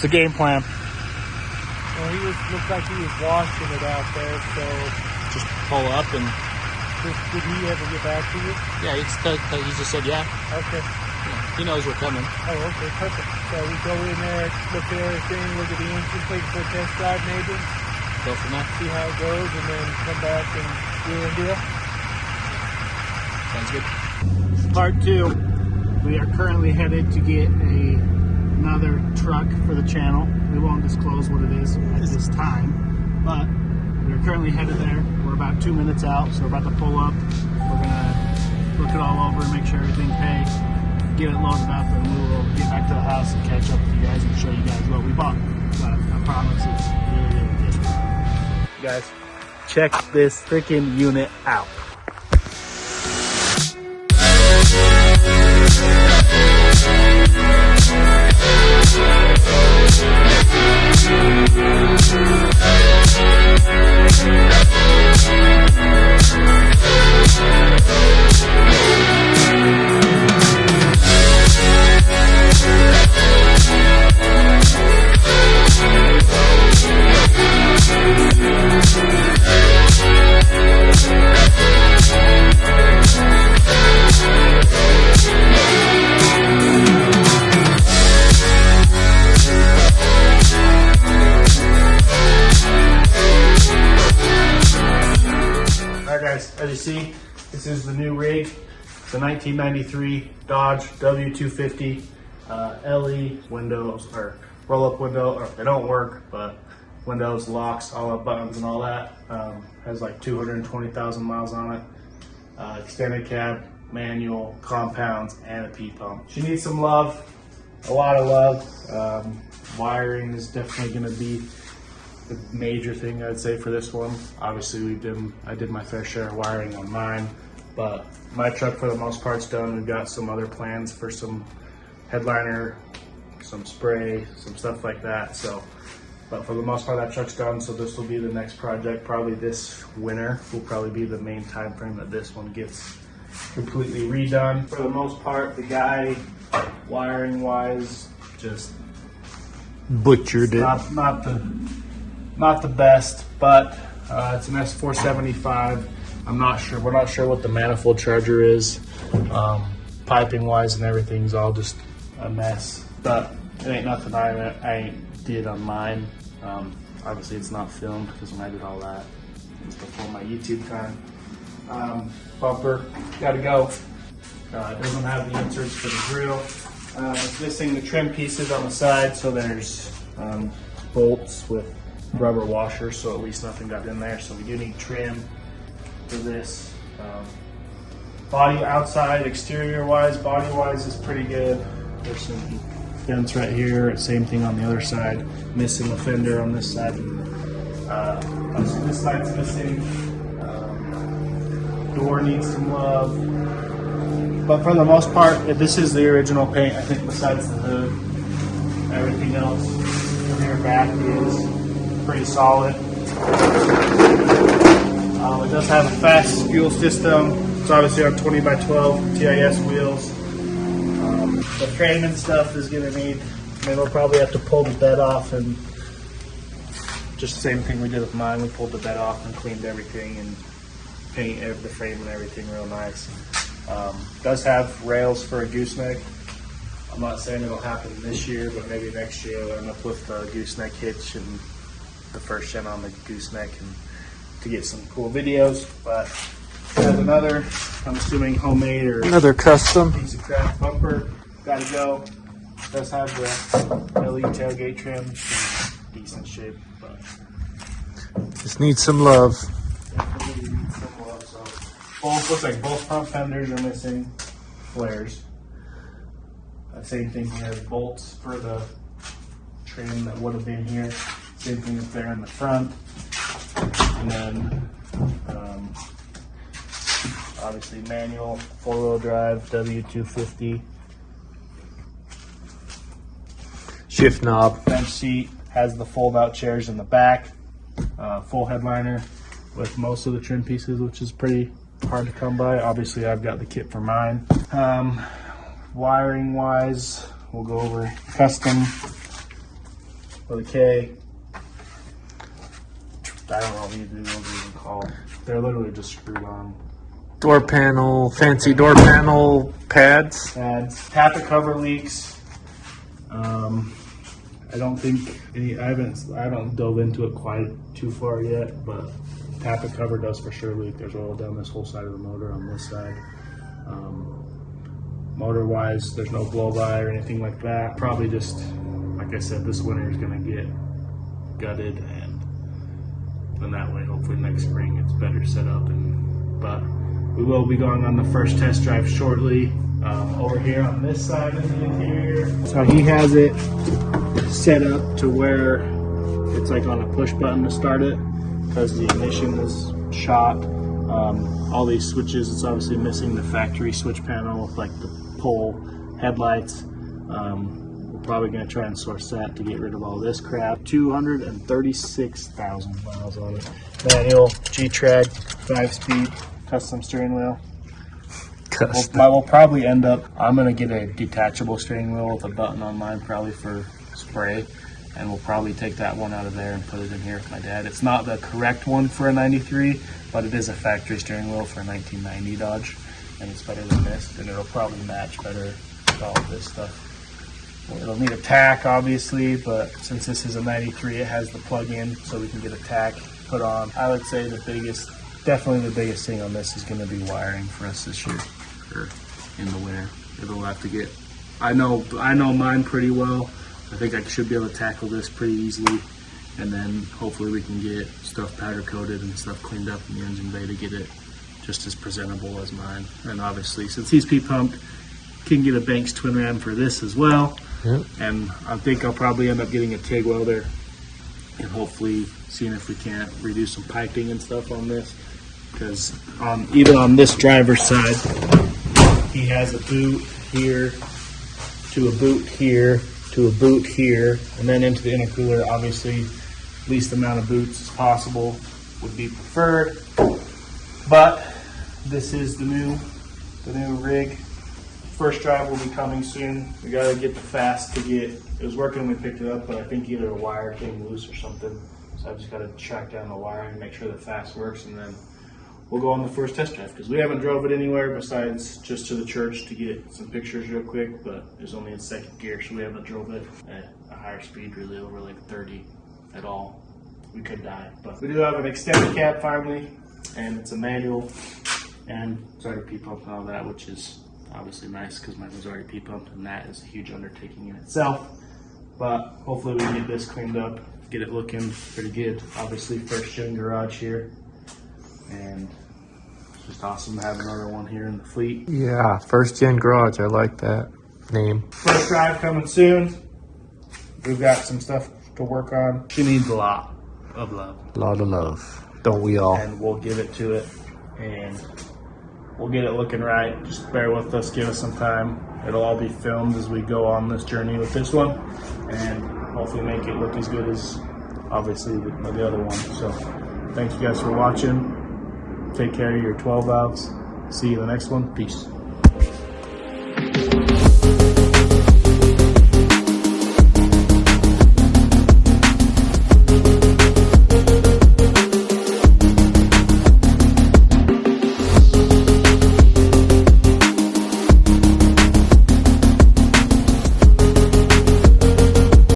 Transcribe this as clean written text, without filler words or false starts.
What's the game plan? Well, looked like he was washing it out there, so... Just pull up and... Did he ever get back to you? Yeah, he just said yeah. Okay. Yeah, he knows we're coming. Oh, okay, perfect. So we go in there, look at everything, look at the engine, take it for a test drive maybe. Go from there. See how it goes, and then come back and do a deal. Sounds good. Part 2. We are currently headed to get another truck for the channel. We won't disclose what it is at this time, but we're currently headed there. We're about 2 minutes out, so we're about to pull up. We're gonna look it all over, make sure everything's paid, get it loaded up, and we will get back to the house and catch up with you guys and show you guys what we bought. But I promise it's really, really good. Guys, check this freaking unit out. As you see, this is the new rig. It's a 1993 Dodge W250 LE windows, or roll-up window. Or they don't work, but windows, locks, all up buttons and all that. Has like 220,000 miles on it. Extended cab, manual, compounds, and a P pump. She needs some love, a lot of love. Wiring is definitely going to be the major thing I'd say for this one. Obviously I did my fair share of wiring on mine, but my truck for the most part's done. We've got some other plans for some headliner, some spray, some stuff like that. So, but for the most part that truck's done, so this will be the next project. Probably this winter will probably be the main time frame that this one gets completely redone. For the most part, the guy, wiring wise, just Butchered it. Not the best, but it's an S475. We're not sure what the manifold charger is. Piping wise and everything's all just a mess. But it ain't nothing I ain't did on mine. Obviously it's not filmed because when I did all that, it was before my YouTube time. Bumper, gotta go. It doesn't have the inserts for the grill. It's missing the trim pieces on the side, so there's bolts with rubber washers, so at least nothing got in there. So we do need trim for this. Body outside, exterior wise, body wise is pretty good. There's some dents right here, same thing on the other side. Missing the fender on this side. Obviously this side's missing. Door needs some love. But for the most part, this is the original paint, I think, besides the hood. Everything else from here back is pretty solid. It does have a fast fuel system. It's obviously on 20x12 TIS wheels. The frame and stuff is going to need, we'll probably have to pull the bed off, and just the same thing we did with mine. We pulled the bed off and cleaned everything and painted the frame and everything real nice. Does have rails for a gooseneck. I'm not saying it'll happen this year, but maybe next year I'll end up with the gooseneck hitch and the first gen on the gooseneck, and to get some cool videos. But has another, I'm assuming homemade or Another custom. piece of crap bumper. Gotta go. Does have the LED tailgate trim. In decent shape, but Just needs some love. definitely needs some love. So both looks like both front fenders are missing flares. Same thing here, bolts for the trim that would have been here. Same thing up there in the front. And then obviously manual, 4-wheel drive, W250. Shift knob. Bench seat, has the fold out chairs in the back. Full headliner with most of the trim pieces, which is pretty hard to come by. Obviously I've got the kit for mine. Wiring wise, we'll go over custom with a K. I don't know what these are even called. They're literally just screwed on. Door panel, fancy door panel pads. Tappet cover leaks. I don't think I haven't dove into it quite too far yet, but tappet cover does for sure leak. There's oil down this whole side of the motor on this side. Motor wise, there's no blow by or anything like that. Probably just, like I said, this winter is gonna get gutted, and then that way hopefully next spring it's better set up. But we will be going on the first test drive shortly. Over here on this side of the interior. So he has it set up to where it's like on a push button to start it, because the ignition is shot. All these switches, it's obviously missing the factory switch panel with like the pole headlights. We're probably going to try and source that to get rid of all this crap. 236,000 miles on it. Manual, G-Trad, 5-speed, custom steering wheel. We'll probably end up, I'm going to get a detachable steering wheel with a button on mine probably for spray, and we'll probably take that one out of there and put it in here with my dad. It's not the correct one for a 93, but it is a factory steering wheel for a 1990 Dodge, and it's better than this, and it'll probably match better with all of this stuff. It'll need a tack obviously, but since this is a 93, it has the plug-in so we can get a tack put on. I would say definitely the biggest thing on this is going to be wiring for us this year, or in the winter. It'll have to get, I know mine pretty well. I think I should be able to tackle this pretty easily, and then hopefully we can get stuff powder coated and stuff cleaned up in the engine bay to get it just as presentable as mine. And obviously, since he's P-pumped, can get a Banks twin ram for this as well. Yep. And I think I'll probably end up getting a TIG welder and hopefully seeing if we can't redo some piping and stuff on this, because even on this driver's side, he has a boot here to a boot here to a boot here, and then into the intercooler. Obviously, least amount of boots as possible would be preferred, but this is the new rig. First drive will be coming soon. We gotta get the fast to get, it was working when we picked it up, but I think either a wire came loose or something. So I just gotta track down the wire and make sure the fast works, and then we'll go on the first test drive, because we haven't drove it anywhere besides just to the church to get some pictures real quick, but it's only in second gear, so we haven't drove it at a higher speed really over like 30 at all. We could die, but we do have an extended cab finally, and it's a manual, and it's already P-pumped and all that, which is obviously nice because mine was already P-pumped, and that is a huge undertaking in itself. But hopefully we can get this cleaned up, get it looking pretty good. Obviously, first gen garage here, and it's just awesome to have another one here in the fleet. yeah, first gen garage. I like that name. First drive coming soon. We've got some stuff to work on. She needs a lot of love. A lot of love, don't we all? And we'll give it to it, and we'll get it looking right. Just bear with us, give us some time. It'll all be filmed as we go on this journey with this one, and hopefully make it look as good as obviously the other one. So thanks you guys for watching. Take care of your 12 valves. See you in the next one. Peace.